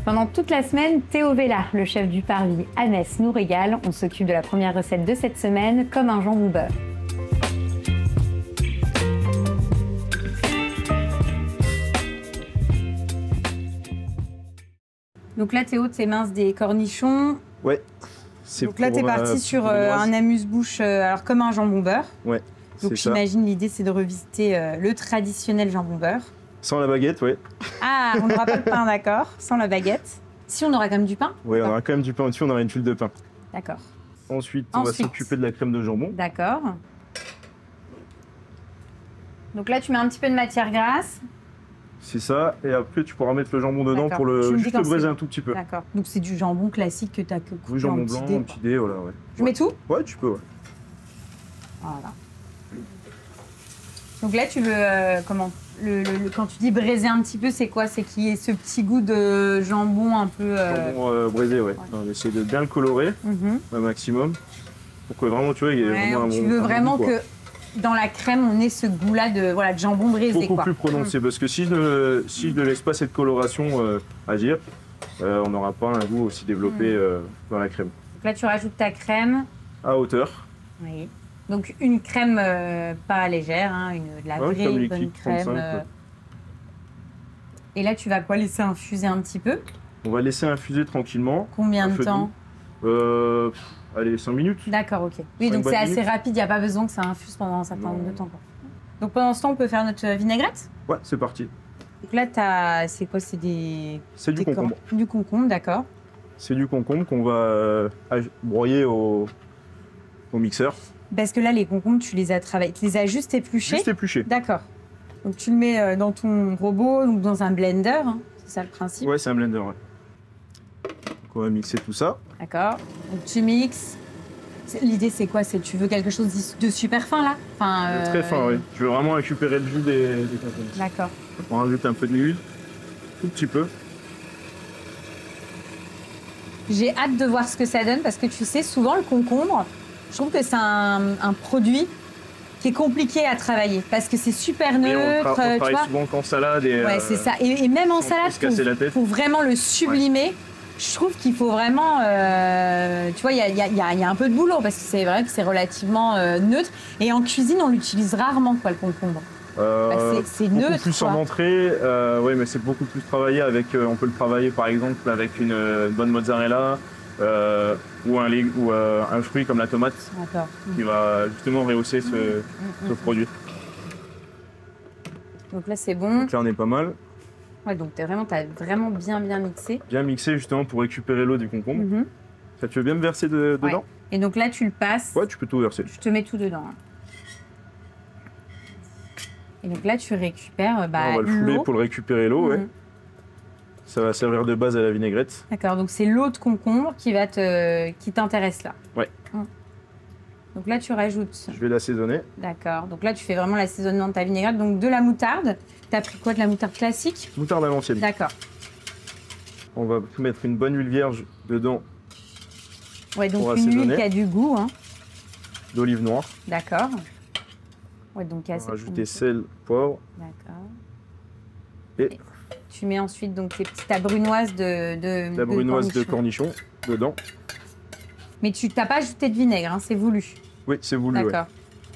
Pendant toute la semaine, Théo Vella, le chef du Parvis à Metz, nous régale. On s'occupe de la première recette de cette semaine, comme un jambon beurre. Donc là, Théo, tu éminces des cornichons. Ouais. Donc là, tu es parti sur un amuse-bouche, alors comme un jambon beurre. Ouais. Donc j'imagine l'idée, c'est de revisiter le traditionnel jambon beurre. Sans la baguette, ouais. Ah, on n'aura pas de pain, d'accord. Sans la baguette. Si, on aura quand même du pain. Oui, on aura quand même du pain au-dessus, on aura une tuile de pain. D'accord. Ensuite, on va s'occuper de la crème de jambon. D'accord. Donc là, tu mets un petit peu de matière grasse. C'est ça. Et après, tu pourras mettre le jambon dedans pour juste le braiser un tout petit peu. D'accord. Donc c'est du jambon classique que tu as coupé oui, jambon blanc, un petit dé, voilà, ouais. Je mets tout? Ouais, tu peux, ouais. Voilà. Donc là, tu veux, quand tu dis braiser un petit peu, c'est quoi? C'est qu'il y ait ce petit goût de jambon un peu... Jambon braisé, ouais. On va essayer de bien le colorer au maximum. Pour que vraiment, tu vois, il y ait vraiment un bon... Tu veux vraiment que dans la crème, on ait ce goût-là de jambon braisé, beaucoup plus prononcé, parce que si je ne laisse pas cette coloration agir, on n'aura pas un goût aussi développé dans la crème. Donc là, tu rajoutes ta crème. À hauteur. Oui. Donc une crème pas légère, hein, de la vraie bonne crème. Et là, tu vas quoi? Laisser infuser un petit peu? On va laisser infuser tranquillement. Combien de temps? Allez, 5 minutes. D'accord, ok. Oui, donc c'est assez rapide, il n'y a pas besoin que ça infuse pendant un certain nombre de temps. Quoi. Donc pendant ce temps, on peut faire notre vinaigrette? Ouais, c'est parti. Donc là, c'est quoi? C'est du concombre. Du concombre, d'accord. C'est du concombre qu'on va broyer au mixeur. Parce que là, les concombres, tu les as travaillés, tu les as juste épluchés? Juste épluchés. D'accord. Donc tu le mets dans ton robot, donc dans un blender, hein. C'est ça le principe? Ouais, c'est un blender, ouais. Donc on va mixer tout ça. D'accord. Donc tu mixes. L'idée, c'est quoi? C'est tu veux quelque chose de super fin, là? Très fin, oui. Tu veux vraiment récupérer le jus des concombres. D'accord. On rajoute un peu d'huile, tout petit peu. J'ai hâte de voir ce que ça donne, parce que tu sais, souvent, le concombre, je trouve que c'est un produit qui est compliqué à travailler, parce que c'est super neutre. On travaille souvent qu'en salade. Ouais, c'est ça. Et même en salade, pour vraiment le sublimer, je trouve qu'il faut vraiment... tu vois, il y a un peu de boulot, parce que c'est vrai que c'est relativement neutre. Et en cuisine, on l'utilise rarement, quoi, le concombre. C'est neutre. Beaucoup plus en entrée, oui, mais c'est beaucoup plus travaillé avec... on peut le travailler, par exemple, avec une bonne mozzarella, ou un fruit comme la tomate, qui va justement rehausser ce produit. Donc là, c'est bon. Donc là, on est pas mal. Ouais, donc t'as vraiment bien mixé. Bien mixé, justement, pour récupérer l'eau du concombre. Ça, tu veux bien me verser dedans? Et donc là, tu le passes. Ouais, tu peux tout verser. Je te mets tout dedans. Et donc là, tu récupères l'eau. On va le fouler pour le récupérer l'eau, ouais. Ça va servir de base à la vinaigrette. D'accord, donc c'est l'eau de concombre qui t'intéresse là. Ouais. Donc là, tu rajoutes... Je vais l'assaisonner. D'accord, donc là, tu fais vraiment l'assaisonnement de ta vinaigrette. Donc de la moutarde. T'as pris quoi? De la moutarde classique? Moutarde à l'ancienne. D'accord. On va mettre une bonne huile vierge dedans. Ouais, donc une huile qui a du goût. Hein. D'olive noire. D'accord. Ouais, donc on va rajouter sel, poivre. D'accord. Et tu mets ensuite donc ta brunoise de cornichons dedans. Mais tu n'as pas ajouté de vinaigre, hein, c'est voulu. Oui, c'est voulu, ouais.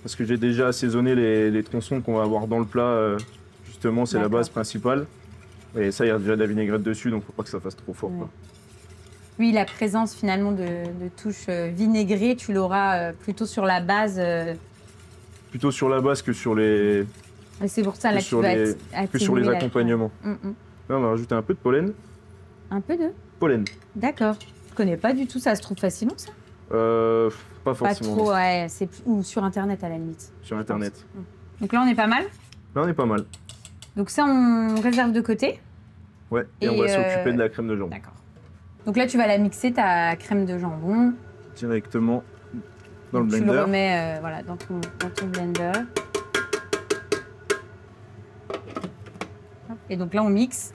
Parce que j'ai déjà assaisonné les tronçons qu'on va avoir dans le plat. Justement, c'est la base principale. Et ça, il y a déjà de la vinaigrette dessus, donc il ne faut pas que ça fasse trop fort. Quoi. Oui, la présence finalement de touches vinaigrées, tu l'auras plutôt sur la base. Plutôt sur la base que sur les... C'est pour ça là que sur les accompagnements. Là, on va rajouter un peu de pollen. Un peu de pollen. D'accord. Je connais pas du tout, ça se trouve facilement ça? Pas forcément. Pas trop, ouais. Ou sur Internet à la limite. Sur Internet. Donc là, on est pas mal? Là, on est pas mal. Donc ça, on réserve de côté. Ouais, et on va s'occuper de la crème de jambon. D'accord. Donc là, tu vas la mixer, ta crème de jambon. Directement dans le blender. Tu le remets dans ton blender. Et donc là, on mixe.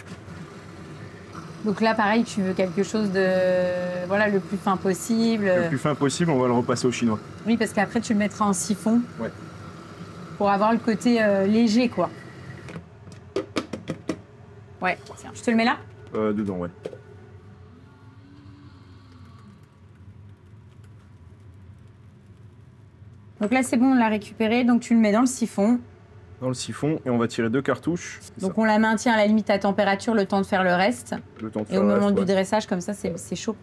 Donc là, pareil, tu veux quelque chose de le plus fin possible. Le plus fin possible, on va le repasser au chinois. Oui, parce qu'après, tu le mettras en siphon. Ouais. Pour avoir le côté léger, quoi. Ouais, tiens, je te le mets là? Dedans, ouais. Donc là, c'est bon, on l'a récupéré. Donc tu le mets dans le siphon. Dans le siphon et on va tirer 2 cartouches. Donc on la maintient à la limite à température le temps de faire le reste. Le temps de et au moment du dressage, comme ça, c'est chaud.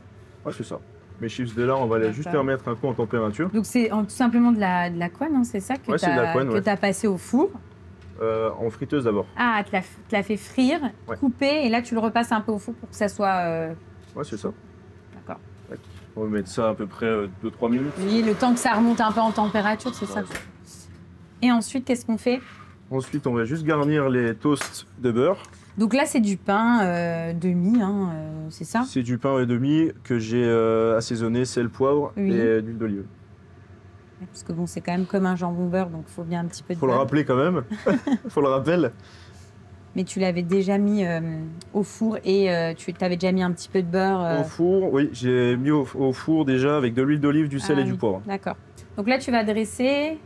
Ouais, c'est ça. Mes chips de lard, on va juste les remettre un coup en température. Donc c'est tout simplement de la couenne, hein, c'est ça que tu as passé au four. En friteuse d'abord. Ah, tu l'as fait frire, couper, et là tu le repasses un peu au four pour que ça soit... Ouais, c'est ça. D'accord. On va mettre ça à peu près 2-3 minutes. Oui, le temps que ça remonte un peu en température, c'est ça. Et ensuite, qu'est-ce qu'on fait? Ensuite, on va juste garnir les toasts de beurre. Donc là, c'est du pain demi, hein, c'est ça? C'est du pain demi que j'ai assaisonné, sel, poivre et d'huile d'olive. Parce que bon, c'est quand même comme un jambon beurre, donc il faut bien un petit peu de beurre. Faut le rappeler quand même, faut le rappeler. Mais tu l'avais déjà mis au four et tu t'avais déjà mis un petit peu de beurre. Au four, oui, j'ai mis au four déjà avec de l'huile d'olive, du sel et du poivre. D'accord. Donc là, tu vas dresser...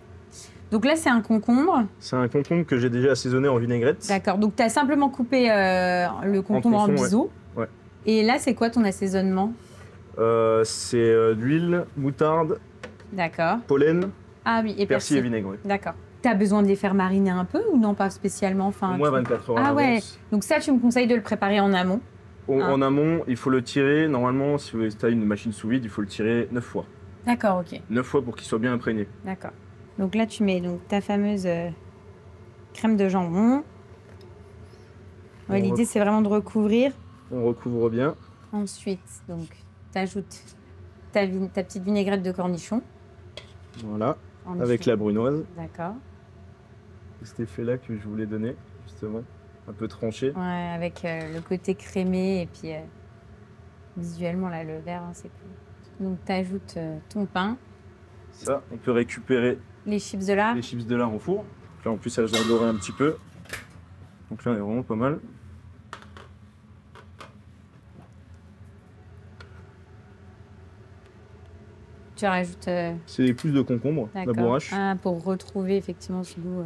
Donc là, c'est un concombre. C'est un concombre que j'ai déjà assaisonné en vinaigrette. D'accord. Donc tu as simplement coupé le concombre en biseau. Ouais. Et là, c'est quoi ton assaisonnement? C'est d'huile, moutarde, pollen, et persil et vinaigre. Oui. D'accord. Tu as besoin de les faire mariner un peu ou non, pas spécialement? Au moins 24 heures. Ah ouais. Donc ça, tu me conseilles de le préparer en amont? En amont, il faut le tirer. Normalement, si tu as une machine sous vide, il faut le tirer 9 fois. D'accord, ok. 9 fois pour qu'il soit bien imprégné. D'accord. Donc là, tu mets ta fameuse crème de jambon. Ouais, l'idée, c'est vraiment de recouvrir. On recouvre bien. Ensuite, donc, tu ajoutes ta petite vinaigrette de cornichon. Voilà, avec la brunoise. D'accord. Cet effet-là que je voulais donner, justement. Un peu tranché. Ouais, avec le côté crémé et puis visuellement, là, le vert, hein, c'est cool. Donc, tu ajoutes ton pain. Ça, on peut récupérer les chips de lard. Les chips de lard au four. Là, en plus, elles ont doré un petit peu. Donc là, on est vraiment pas mal. Tu rajoutes... C'est des pousses de concombre, la bourrache. Ah, pour retrouver effectivement ce goût.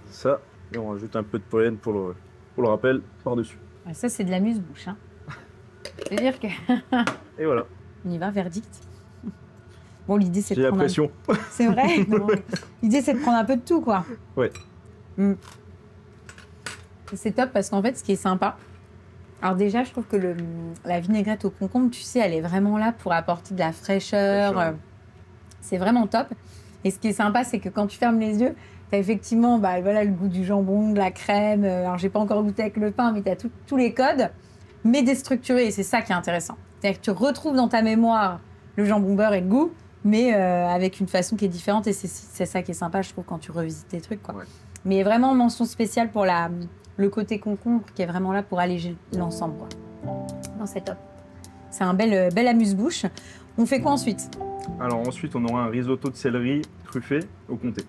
Ça, et on rajoute un peu de pollen pour le rappel par-dessus. Ouais, ça, c'est de l'amuse-bouche. Hein. C'est-à-dire que... Et voilà. On y va, verdict. Bon, l'idée, c'est de prendre... J'ai la pression. C'est vrai. L'idée, c'est de prendre un peu de tout, quoi. Ouais. C'est top parce qu'en fait, ce qui est sympa... Alors déjà, je trouve que la vinaigrette au concombre, tu sais, elle est vraiment là pour apporter de la fraîcheur. C'est vraiment top. Et ce qui est sympa, c'est que quand tu fermes les yeux, tu as effectivement voilà, le goût du jambon, de la crème. Alors, j'ai pas encore goûté avec le pain, mais tu as tous les codes, mais déstructurés. Et c'est ça qui est intéressant. C'est-à-dire que tu retrouves dans ta mémoire le jambon beurre et le goût, mais avec une façon qui est différente. Et c'est ça qui est sympa, je trouve, quand tu revisites les trucs, quoi. Ouais. Mais vraiment, mention spéciale pour le côté concombre qui est vraiment là pour alléger l'ensemble, quoi. Non, c'est top. C'est un bel amuse-bouche. On fait quoi ensuite? Alors ensuite, on aura un risotto de céleri truffé au comté.